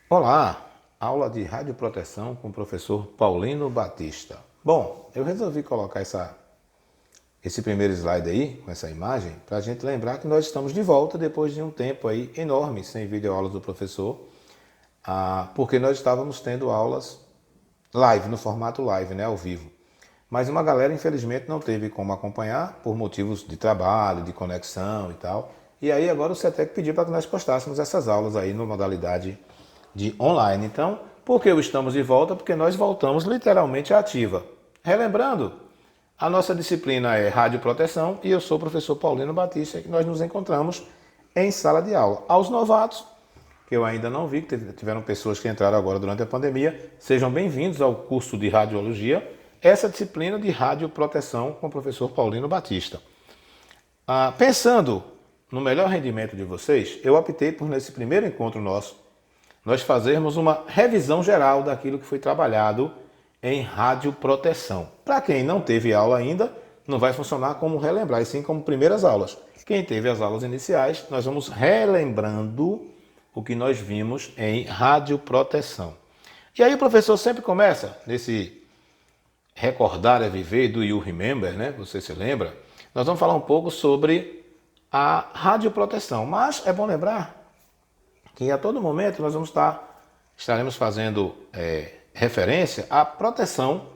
Olá, aula de radioproteção com o professor Paulino Batista. Bom, eu resolvi colocar esse primeiro slide aí, com essa imagem, para a gente lembrar que nós estamos de volta depois de um tempo aí enorme sem videoaulas do professor, porque nós estávamos tendo aulas live, no formato live, né, ao vivo. Mas uma galera, infelizmente, não teve como acompanhar por motivos de trabalho, de conexão e tal. E aí agora o CETEC pediu para que nós postássemos essas aulas aí na modalidade de online. Então, por que estamos de volta? Porque nós voltamos literalmente à ativa. Relembrando, a nossa disciplina é radioproteção e eu sou o professor Paulino Batista e nós nos encontramos em sala de aula. Aos novatos, que eu ainda não vi, que tiveram pessoas que entraram agora durante a pandemia, sejam bem-vindos ao curso de radiologia, essa disciplina de radioproteção com o professor Paulino Batista. Pensando no melhor rendimento de vocês, eu optei por, nesse primeiro encontro nosso, nós fazermos uma revisão geral daquilo que foi trabalhado em radioproteção. Para quem não teve aula ainda, não vai funcionar como relembrar, e sim como primeiras aulas. Quem teve as aulas iniciais, nós vamos relembrando o que nós vimos em radioproteção. E aí o professor sempre começa nesse recordar é viver, do you remember, né? Você se lembra? Nós vamos falar um pouco sobre a radioproteção, mas é bom lembrar que a todo momento nós estaremos fazendo referência à proteção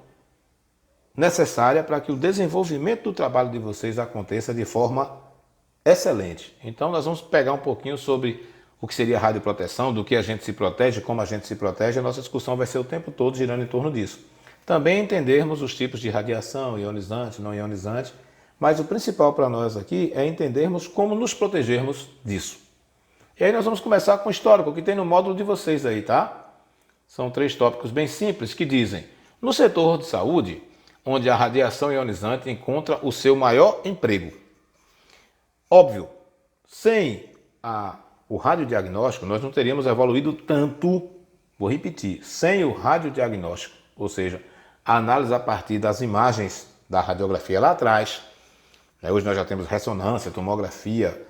necessária para que o desenvolvimento do trabalho de vocês aconteça de forma excelente. Então nós vamos pegar um pouquinho sobre o que seria a radioproteção, do que a gente se protege, como a gente se protege. A nossa discussão vai ser o tempo todo girando em torno disso. Também entendermos os tipos de radiação, ionizante, não ionizante, mas o principal para nós aqui é entendermos como nos protegermos disso. E aí nós vamos começar com o histórico que tem no módulo de vocês aí, tá? São 3 tópicos bem simples que dizem: no setor de saúde, onde a radiação ionizante encontra o seu maior emprego. Óbvio, sem o radiodiagnóstico, nós não teríamos evoluído tanto, vou repetir, sem o radiodiagnóstico, ou seja, a análise a partir das imagens da radiografia lá atrás. Hoje nós já temos ressonância, tomografia,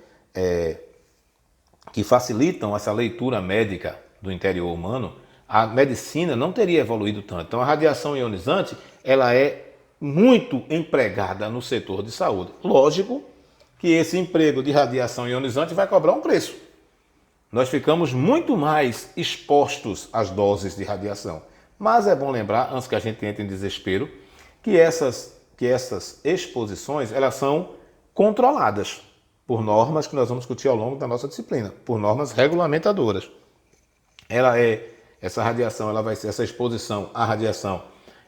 que facilitam essa leitura médica do interior humano. A medicina não teria evoluído tanto. Então a radiação ionizante, ela é muito empregada no setor de saúde. Lógico que esse emprego de radiação ionizante vai cobrar um preço. Nós ficamos muito mais expostos às doses de radiação. Mas é bom lembrar, antes que a gente entre em desespero, que essas exposições, elas são controladas por normas que nós vamos discutir ao longo da nossa disciplina, por normas regulamentadoras. Essa exposição à radiação,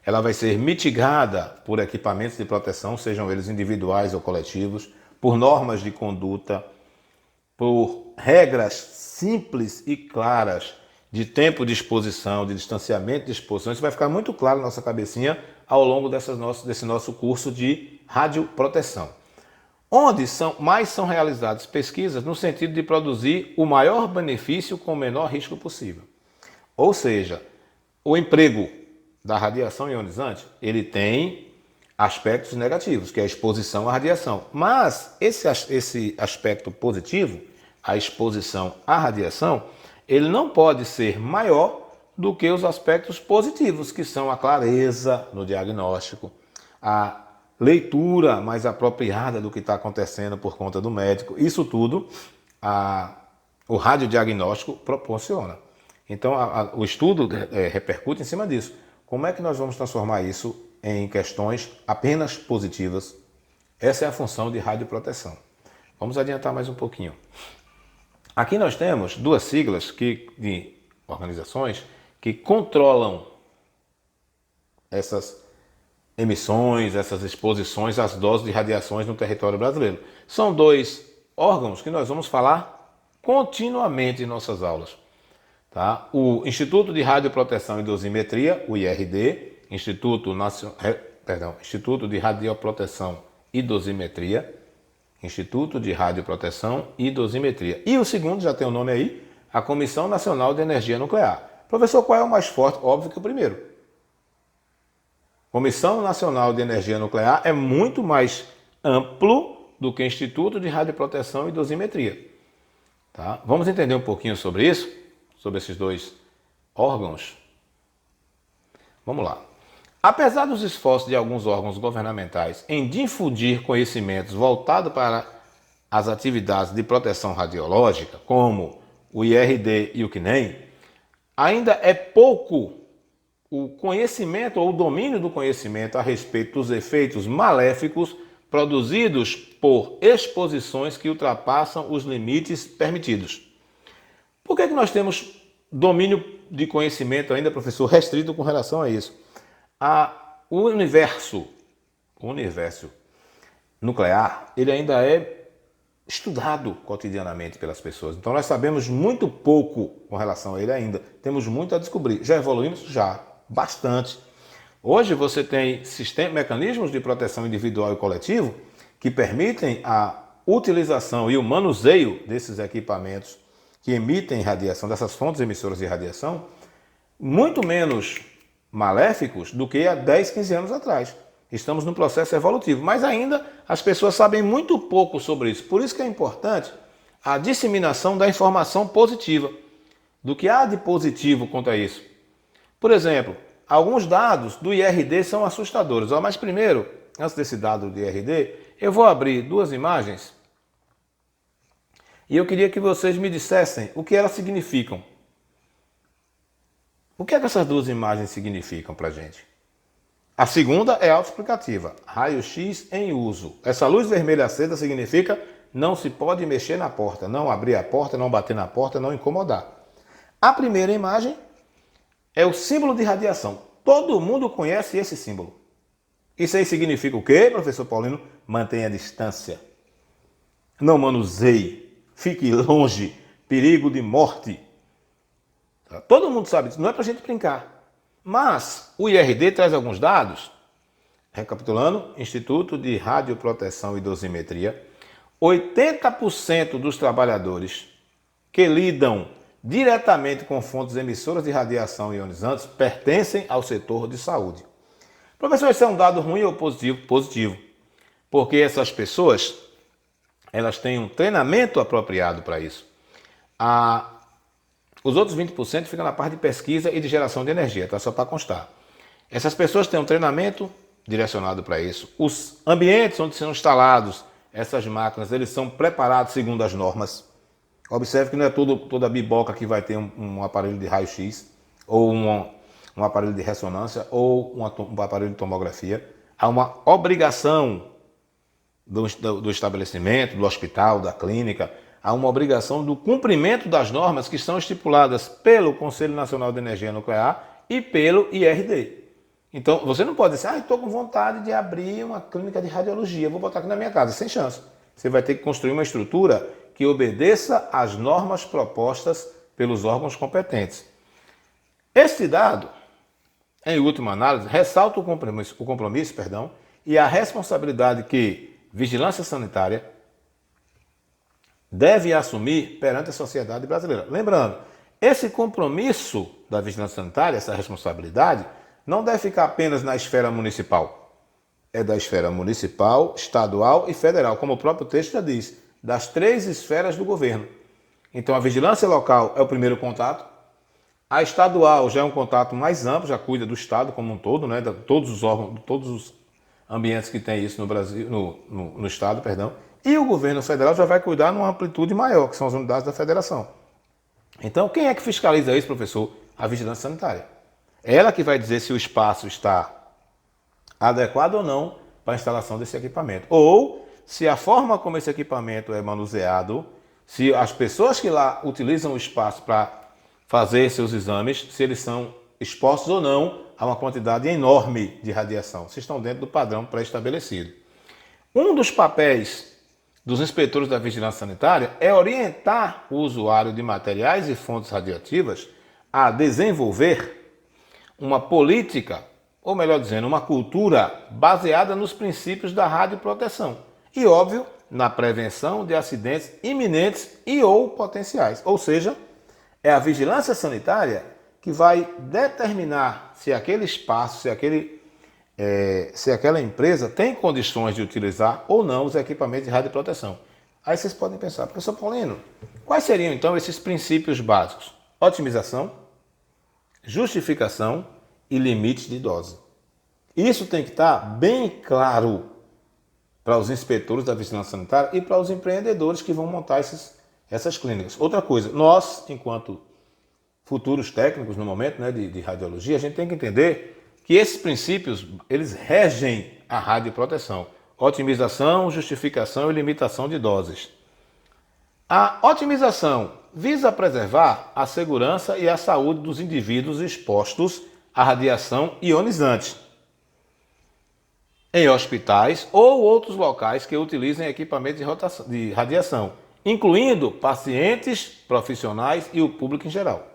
ela vai ser mitigada por equipamentos de proteção, sejam eles individuais ou coletivos, por normas de conduta, por regras simples e claras de tempo de exposição, de distanciamento de exposição. Isso vai ficar muito claro na nossa cabecinha ao longo desse nosso curso de radioproteção. Onde mais são realizadas pesquisas no sentido de produzir o maior benefício com o menor risco possível. Ou seja, o emprego da radiação ionizante, ele tem aspectos negativos, que é a exposição à radiação. Mas esse aspecto positivo, a exposição à radiação, ele não pode ser maior do que os aspectos positivos, que são a clareza no diagnóstico, a leitura mais apropriada do que está acontecendo por conta do médico. Isso tudo o radiodiagnóstico proporciona. Então o estudo repercute em cima disso. Como é que nós vamos transformar isso em questões apenas positivas? Essa é a função de radioproteção. Vamos adiantar mais um pouquinho. Aqui nós temos 2 siglas de organizações que controlam essas emissões, essas exposições às doses de radiações no território brasileiro. São 2 órgãos que nós vamos falar continuamente em nossas aulas. Tá? O Instituto de Radioproteção e Dosimetria, o IRD, Instituto de Radioproteção e Dosimetria, Instituto de Radioproteção e Dosimetria. E o segundo, já tem o nome aí, a Comissão Nacional de Energia Nuclear. Professor, qual é o mais forte? Óbvio que o primeiro. Comissão Nacional de Energia Nuclear é muito mais amplo do que Instituto de Radioproteção e Dosimetria. Tá? Vamos entender um pouquinho sobre isso, sobre esses 2 órgãos. Vamos lá. Apesar dos esforços de alguns órgãos governamentais em difundir conhecimentos voltados para as atividades de proteção radiológica, como o IRD e o CNEM, ainda é pouco o conhecimento ou o domínio do conhecimento a respeito dos efeitos maléficos produzidos por exposições que ultrapassam os limites permitidos. Por que nós temos domínio de conhecimento ainda, professor, restrito com relação a isso? O universo nuclear, ele ainda é estudado cotidianamente pelas pessoas. Então nós sabemos muito pouco com relação a ele ainda. Temos muito a descobrir. Já evoluímos? Já. Bastante. Hoje você tem mecanismos de proteção individual e coletivo que permitem a utilização e o manuseio desses equipamentos que emitem radiação, dessas fontes emissoras de radiação, muito menos maléficos do que há 10, 15 anos atrás. Estamos num processo evolutivo, mas ainda as pessoas sabem muito pouco sobre isso. Por isso que é importante a disseminação da informação positiva, do que há de positivo quanto a isso. Por exemplo, alguns dados do IRD são assustadores. Mas primeiro, antes desse dado do IRD, eu vou abrir duas imagens e eu queria que vocês me dissessem o que elas significam. O que é que essas duas imagens significam para a gente? A segunda é autoexplicativa, raio-x em uso. Essa luz vermelha acesa significa não se pode mexer na porta, não abrir a porta, não bater na porta, não incomodar. A primeira imagem é o símbolo de radiação. Todo mundo conhece esse símbolo. Isso aí significa o quê, professor Paulino? Mantenha a distância. Não manuseie. Fique longe. Perigo de morte. Todo mundo sabe disso. Não é para a gente brincar. Mas o IRD traz alguns dados. Recapitulando, Instituto de Radioproteção e Dosimetria. 80% dos trabalhadores que lidam diretamente com fontes emissoras de radiação ionizantes pertencem ao setor de saúde. Professor, isso é um dado ruim ou positivo? Positivo. Porque essas pessoas, elas têm um treinamento apropriado para isso. Os outros 20% ficam na parte de pesquisa e de geração de energia, tá? Só para constar. Essas pessoas têm um treinamento direcionado para isso. Os ambientes onde são instalados essas máquinas, eles são preparados segundo as normas. Observe que não é toda biboca que vai ter um aparelho de raio-x, ou um aparelho de ressonância, ou um aparelho de tomografia. Há uma obrigação do estabelecimento, do hospital, da clínica, há uma obrigação do cumprimento das normas que são estipuladas pelo Conselho Nacional de Energia Nuclear e pelo IRD. Então, você não pode dizer, estou com vontade de abrir uma clínica de radiologia, vou botar aqui na minha casa, sem chance. Você vai ter que construir uma estrutura que obedeça às normas propostas pelos órgãos competentes. Este dado, em última análise, ressalta o compromisso e a responsabilidade que Vigilância Sanitária deve assumir perante a sociedade brasileira. Lembrando, esse compromisso da Vigilância Sanitária, essa responsabilidade, não deve ficar apenas na esfera municipal. É da esfera municipal, estadual e federal, como o próprio texto já diz, das 3 esferas do governo. Então a vigilância local é o primeiro contato, a estadual já é um contato mais amplo, já cuida do estado como um todo, né, de todos os órgãos, de todos os ambientes que tem isso no Brasil, no estado, e o governo federal já vai cuidar numa amplitude maior, que são as unidades da federação. Então, quem é que fiscaliza isso, professor? A vigilância sanitária. É ela que vai dizer se o espaço está adequado ou não para a instalação desse equipamento. Ou se a forma como esse equipamento é manuseado, se as pessoas que lá utilizam o espaço para fazer seus exames, se eles são expostos ou não a uma quantidade enorme de radiação, se estão dentro do padrão pré-estabelecido. Um dos papéis dos inspetores da vigilância sanitária é orientar o usuário de materiais e fontes radioativas a desenvolver uma política, ou melhor dizendo, uma cultura baseada nos princípios da radioproteção e, óbvio, na prevenção de acidentes iminentes e ou potenciais. Ou seja, é a vigilância sanitária que vai determinar se aquele espaço, se aquela empresa tem condições de utilizar ou não os equipamentos de radioproteção. Aí vocês podem pensar, professor Paulino, quais seriam então esses princípios básicos? Otimização, justificação e limites de dose. Isso tem que estar bem claro para os inspetores da vigilância sanitária e para os empreendedores que vão montar essas clínicas. Outra coisa, nós, enquanto futuros técnicos no momento, né, de radiologia, a gente tem que entender que esses princípios, eles regem a radioproteção. Otimização, justificação e limitação de doses. A otimização visa preservar a segurança e a saúde dos indivíduos expostos à radiação ionizante em hospitais ou outros locais que utilizem equipamentos de radiação, incluindo pacientes, profissionais e o público em geral.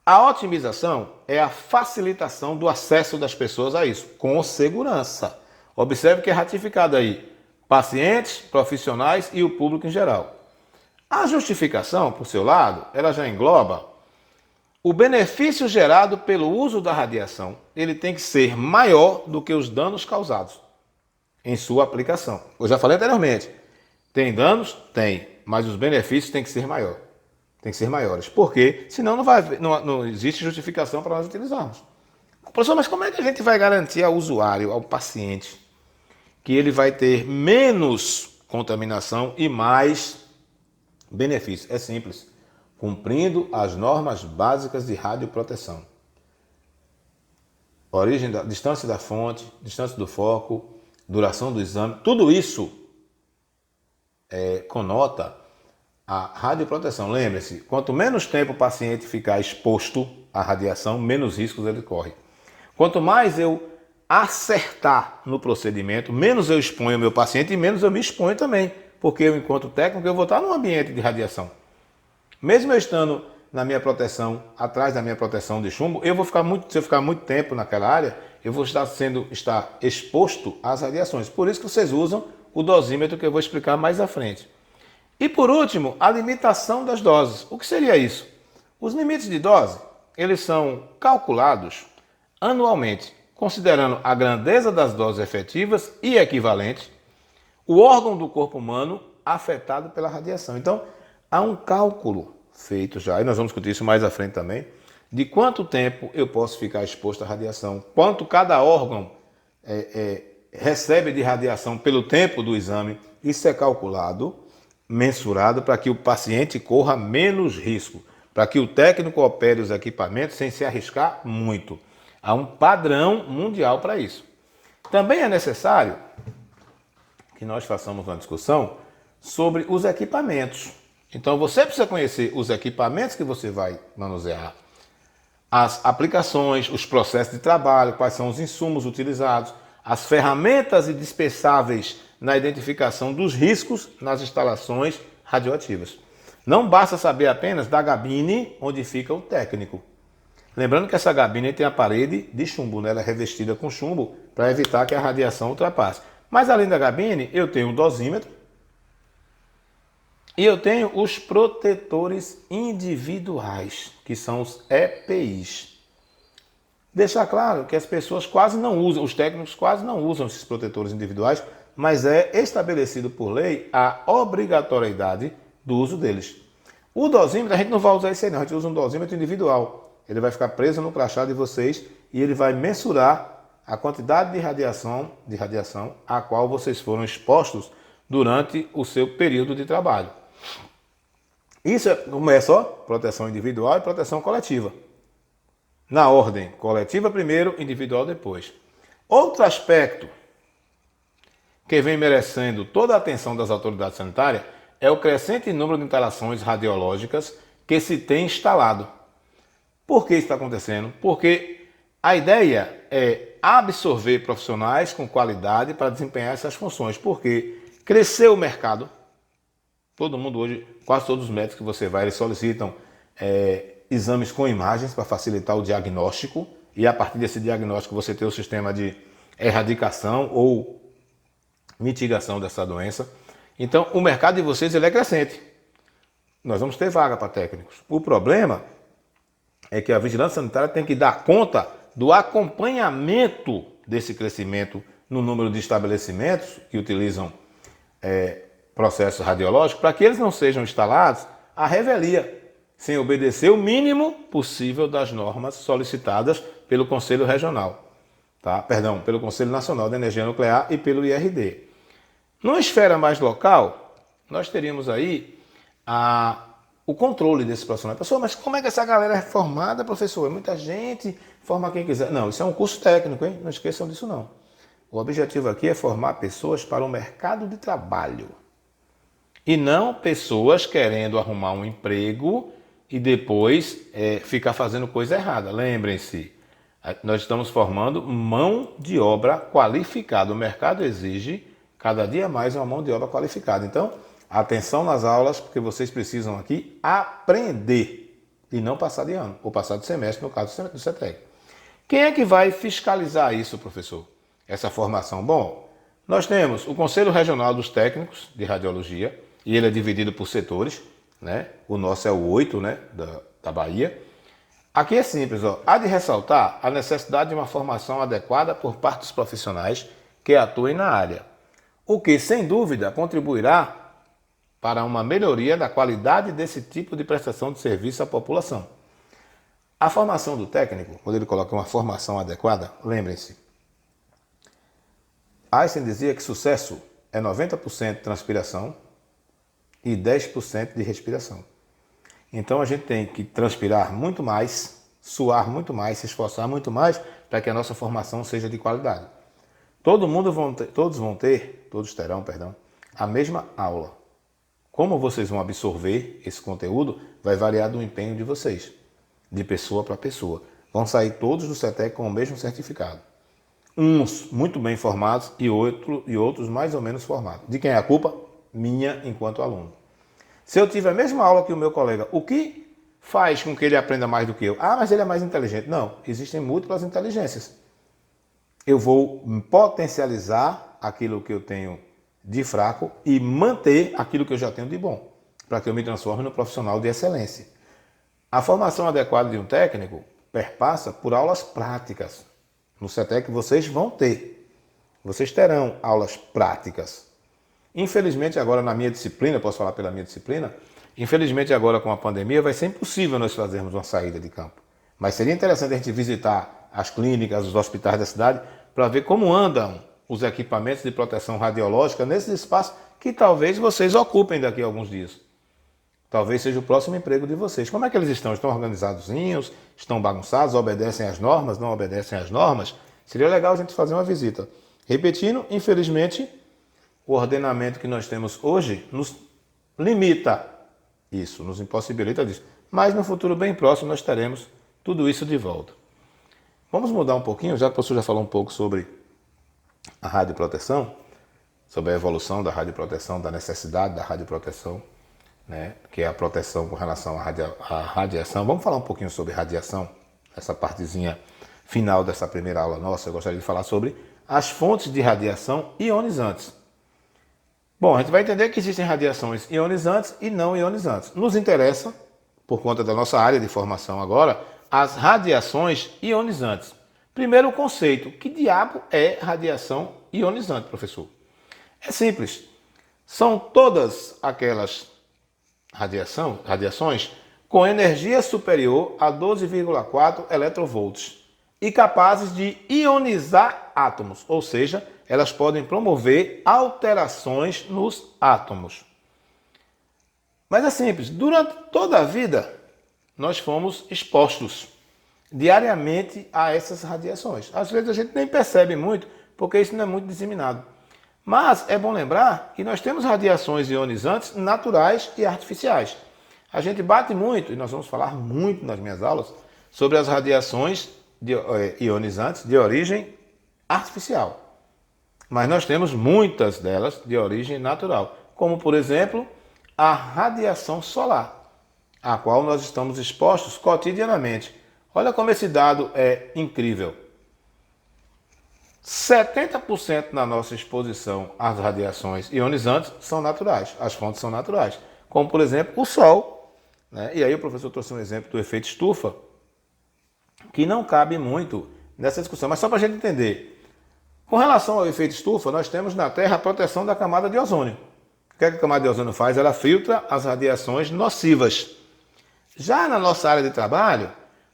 A otimização é a facilitação do acesso das pessoas a isso, com segurança. Observe que é ratificado aí, pacientes, profissionais e o público em geral. A justificação, por seu lado, ela já engloba o benefício gerado pelo uso da radiação. Ele tem que ser maior do que os danos causados em sua aplicação. Eu já falei anteriormente, tem danos? Tem, mas os benefícios têm que ser maiores. Tem que ser maiores, porque senão não existe justificação para nós utilizarmos. Professor, mas como é que a gente vai garantir ao usuário, ao paciente, que ele vai ter menos contaminação e mais benefício? É simples, cumprindo as normas básicas de radioproteção. Distância da fonte, distância do foco, duração do exame, tudo isso conota a radioproteção. Lembre-se, quanto menos tempo o paciente ficar exposto à radiação, menos riscos ele corre. Quanto mais eu acertar no procedimento, menos eu exponho o meu paciente e menos eu me exponho também, porque eu, enquanto técnico, eu vou estar num ambiente de radiação. Mesmo eu estando na minha proteção, atrás da minha proteção de chumbo, se eu ficar muito tempo naquela área, eu vou estar exposto às radiações. Por isso que vocês usam o dosímetro, que eu vou explicar mais à frente. E por último, a limitação das doses. O que seria isso? Os limites de dose, eles são calculados anualmente, considerando a grandeza das doses efetivas e equivalentes, o órgão do corpo humano afetado pela radiação. Então, há um cálculo feito já, e nós vamos discutir isso mais à frente também, de quanto tempo eu posso ficar exposto à radiação, quanto cada órgão recebe de radiação pelo tempo do exame. Isso é calculado, mensurado, para que o paciente corra menos risco, para que o técnico opere os equipamentos sem se arriscar muito. Há um padrão mundial para isso. Também é necessário que nós façamos uma discussão sobre os equipamentos. Então você precisa conhecer os equipamentos que você vai manusear, as aplicações, os processos de trabalho, quais são os insumos utilizados, as ferramentas indispensáveis na identificação dos riscos nas instalações radioativas. Não basta saber apenas da gabine onde fica o técnico. Lembrando que essa gabine tem a parede de chumbo, né? Ela é revestida com chumbo para evitar que a radiação ultrapasse. Mas além da gabine, eu tenho o dosímetro e eu tenho os protetores individuais, que são os EPIs. Deixar claro que as pessoas quase não usam, os técnicos quase não usam esses protetores individuais, mas é estabelecido por lei a obrigatoriedade do uso deles. O dosímetro, a gente não vai usar esse aí não, a gente usa um dosímetro individual. Ele vai ficar preso no crachá de vocês e ele vai mensurar a quantidade de radiação a qual vocês foram expostos durante o seu período de trabalho. Isso não é só proteção individual e proteção coletiva. Na ordem, coletiva primeiro, individual depois. Outro aspecto que vem merecendo toda a atenção das autoridades sanitárias é o crescente número de instalações radiológicas que se tem instalado. Por que isso está acontecendo? Porque a ideia é absorver profissionais com qualidade para desempenhar essas funções. Porque cresceu o mercado. Todo mundo hoje, quase todos os médicos que você vai, eles solicitam exames com imagens para facilitar o diagnóstico. E a partir desse diagnóstico você tem o sistema de erradicação ou mitigação dessa doença. Então o mercado de vocês ele é crescente. Nós vamos ter vaga para técnicos. O problema é que a vigilância sanitária tem que dar conta do acompanhamento desse crescimento no número de estabelecimentos que utilizam processos radiológicos, para que eles não sejam instalados à revelia, sem obedecer o mínimo possível das normas solicitadas pelo Conselho Regional, tá? Perdão, pelo Conselho Nacional de Energia Nuclear e pelo IRD. Numa esfera mais local, nós teríamos aí o controle desse profissional. Professor, mas como é que essa galera é formada, professor? É muita gente, forma quem quiser. Não, isso é um curso técnico, hein? Não esqueçam disso não. O objetivo aqui é formar pessoas para o mercado de trabalho. E não pessoas querendo arrumar um emprego e depois ficar fazendo coisa errada. Lembrem-se, nós estamos formando mão de obra qualificada. O mercado exige cada dia mais uma mão de obra qualificada. Então, atenção nas aulas, porque vocês precisam aqui aprender e não passar de ano, ou passar de semestre, no caso do CETEC. Quem é que vai fiscalizar isso, professor? Essa formação? Bom, nós temos o Conselho Regional dos Técnicos de Radiologia, e ele é dividido por setores, né? O nosso é o 8, né? da Bahia. Aqui é simples, ó. Há de ressaltar a necessidade de uma formação adequada por parte dos profissionais que atuem na área, o que, sem dúvida, contribuirá para uma melhoria da qualidade desse tipo de prestação de serviço à população. A formação do técnico, quando ele coloca uma formação adequada, lembrem-se, Einstein dizia que sucesso é 90% transpiração e 10% de respiração. Então a gente tem que transpirar muito mais, suar muito mais, se esforçar muito mais para que a nossa formação seja de qualidade. Todos terão, a mesma aula. Como vocês vão absorver esse conteúdo vai variar do empenho de vocês, de pessoa para pessoa. Vão sair todos do CETEC com o mesmo certificado. Uns muito bem formados e outros mais ou menos formados. De quem é a culpa? Minha enquanto aluno. Se eu tiver a mesma aula que o meu colega, o que faz com que ele aprenda mais do que eu? Ah, mas ele é mais inteligente. Não, existem múltiplas inteligências. Eu vou potencializar aquilo que eu tenho de fraco e manter aquilo que eu já tenho de bom, para que eu me transforme no profissional de excelência. A formação adequada de um técnico perpassa por aulas práticas. No CETEC vocês vão ter. Vocês terão aulas práticas. Infelizmente agora na minha disciplina, posso falar pela minha disciplina, infelizmente agora com a pandemia vai ser impossível nós fazermos uma saída de campo. Mas seria interessante a gente visitar as clínicas, os hospitais da cidade, para ver como andam os equipamentos de proteção radiológica nesses espaços que talvez vocês ocupem daqui a alguns dias. Talvez seja o próximo emprego de vocês. Como é que eles estão? Estão organizadozinhos? Estão bagunçados? Obedecem às normas? Não obedecem às normas? Seria legal a gente fazer uma visita. Repetindo, infelizmente, o ordenamento que nós temos hoje nos limita isso, nos impossibilita disso. Mas no futuro bem próximo nós teremos tudo isso de volta. Vamos mudar um pouquinho, já que o professor já falou um pouco sobre a radioproteção, sobre a evolução da radioproteção, da necessidade da radioproteção, né, que é a proteção com relação à radiação. Vamos falar um pouquinho sobre radiação, essa partezinha final dessa primeira aula nossa. Eu gostaria de falar sobre as fontes de radiação ionizantes. Bom, a gente vai entender que existem radiações ionizantes e não ionizantes. Nos interessa, por conta da nossa área de formação agora, as radiações ionizantes. Primeiro o conceito, que diabo é radiação ionizante, professor? É simples, são todas aquelas radiações com energia superior a 12,4 eletronvolts e capazes de ionizar átomos, ou seja, elas podem promover alterações nos átomos. Mas é simples, durante toda a vida nós fomos expostos diariamente a essas radiações. Às vezes a gente nem percebe muito, porque isso não é muito disseminado. Mas é bom lembrar que nós temos radiações ionizantes naturais e artificiais. A gente bate muito, e nós vamos falar muito nas minhas aulas, sobre as radiações ionizantes de origem artificial. Mas nós temos muitas delas de origem natural, como por exemplo a radiação solar, a qual nós estamos expostos cotidianamente. Olha como esse dado é incrível. 70% da nossa exposição às radiações ionizantes são naturais, as fontes são naturais, como por exemplo o Sol, né? E aí o professor trouxe um exemplo do efeito estufa, que não cabe muito nessa discussão, mas só para a gente entender. Com relação ao efeito estufa, nós temos na Terra a proteção da camada de ozônio. O que é que a camada de ozônio faz? Ela filtra as radiações nocivas. Já na nossa área de trabalho,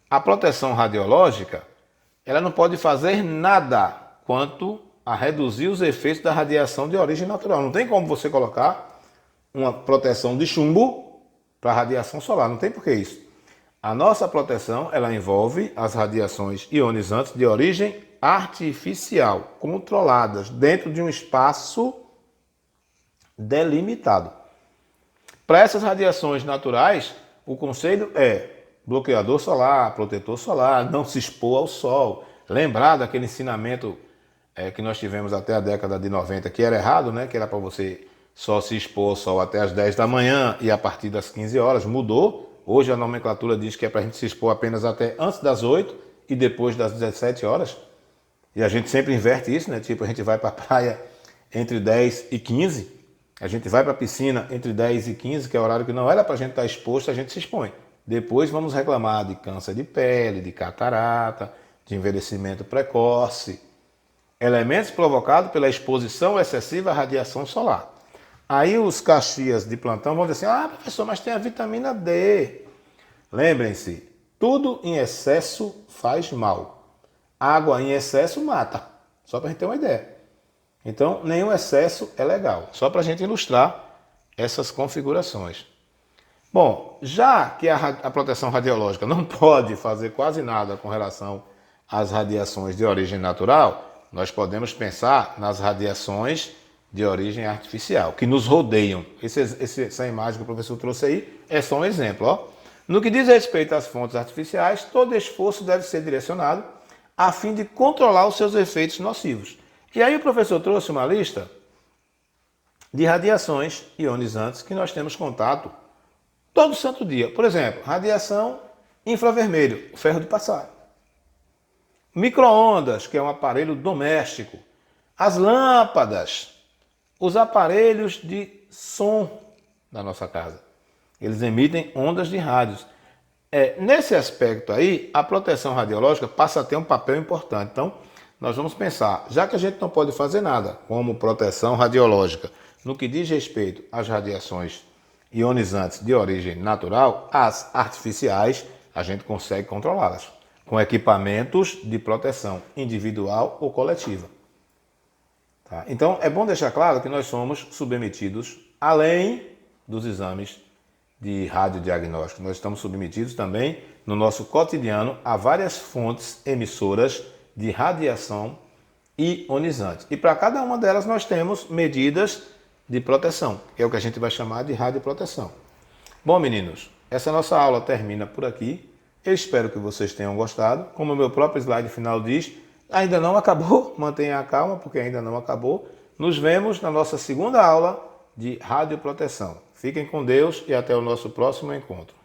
a proteção radiológica, ela não pode fazer nada quanto a reduzir os efeitos da radiação de origem natural. Não tem como você colocar uma proteção de chumbo para radiação solar, não tem por que isso. A nossa proteção, ela envolve as radiações ionizantes de origem artificial, controladas dentro de um espaço delimitado. Para essas radiações naturais, o conselho é bloqueador solar, protetor solar, não se expor ao sol. Lembrar daquele ensinamento que nós tivemos até a década de 90, que era errado, né? Que era para você só se expor ao sol até as 10 da manhã e a partir das 15 horas. Mudou. Hoje a nomenclatura diz que é para a gente se expor apenas até antes das 8 e depois das 17 horas. E a gente sempre inverte isso, né? Tipo, a gente vai para a praia entre 10 e 15. A gente vai para a piscina entre 10 e 15, que é o horário que não era para a gente estar exposto, a gente se expõe. Depois vamos reclamar de câncer de pele, de catarata, de envelhecimento precoce. Elementos provocados pela exposição excessiva à radiação solar. Aí os caxias de plantão vão dizer assim, professor, mas tem a vitamina D. Lembrem-se, tudo em excesso faz mal. Água em excesso mata, só para a gente ter uma ideia. Então, nenhum excesso é legal, só para a gente ilustrar essas configurações. Bom, já que a proteção radiológica não pode fazer quase nada com relação às radiações de origem natural, nós podemos pensar nas radiações de origem artificial, que nos rodeiam. Essa imagem que o professor trouxe aí é só um exemplo. Ó. No que diz respeito às fontes artificiais, todo esforço deve ser direcionado a fim de controlar os seus efeitos nocivos. E aí o professor trouxe uma lista de radiações ionizantes que nós temos contato todo santo dia. Por exemplo, radiação infravermelho, ferro de passar. Micro-ondas, que é um aparelho doméstico. As lâmpadas, os aparelhos de som da nossa casa. Eles emitem ondas de rádios. Nesse aspecto aí, a proteção radiológica passa a ter um papel importante. Então, nós vamos pensar, já que a gente não pode fazer nada como proteção radiológica, no que diz respeito às radiações ionizantes de origem natural, as artificiais, a gente consegue controlá-las, com equipamentos de proteção individual ou coletiva. Tá? Então, é bom deixar claro que nós somos submetidos, além dos exames de radiodiagnóstico, nós estamos submetidos também, no nosso cotidiano, a várias fontes emissoras de radiação ionizante. E para cada uma delas nós temos medidas de proteção, que é o que a gente vai chamar de radioproteção. Bom, meninos, essa nossa aula termina por aqui. Eu espero que vocês tenham gostado. Como o meu próprio slide final diz, ainda não acabou, mantenha a calma, porque ainda não acabou. Nos vemos na nossa segunda aula de radioproteção. Fiquem com Deus e até o nosso próximo encontro.